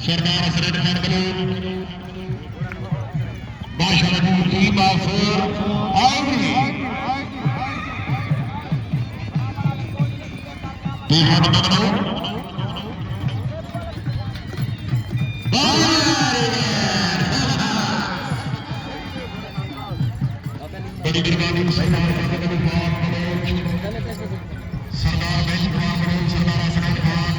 सरदार हसरत खान बलो बादशाह की बाफर आउरी तिहाड़ बनो बड़ी बिरबानी सरदार सरदार बेली खान सरदार हसरत खान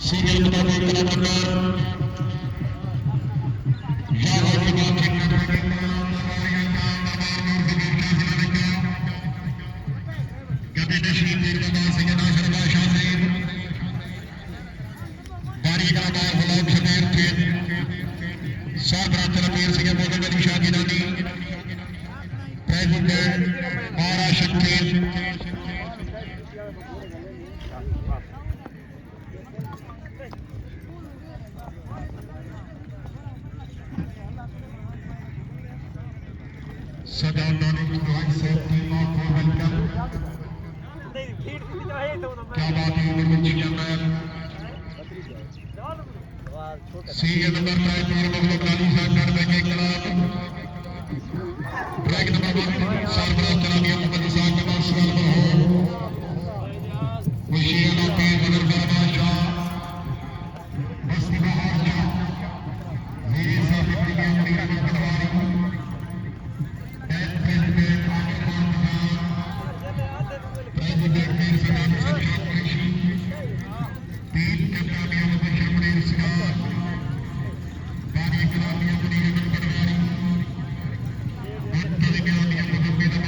सीरियल मुताबिक सीरियल नंबर 5 मुगल साहब कर देंगे ट्रैक नंबर 1 सरफराज चलानिया मुगल साहब के पास सवाल पर हो मुशीना पे बदरगाह बादशाह बस्ती बाहर जा मेरे साथ अपनी अपनी पटवारी प्रेसिडेंट मेरे सलाम से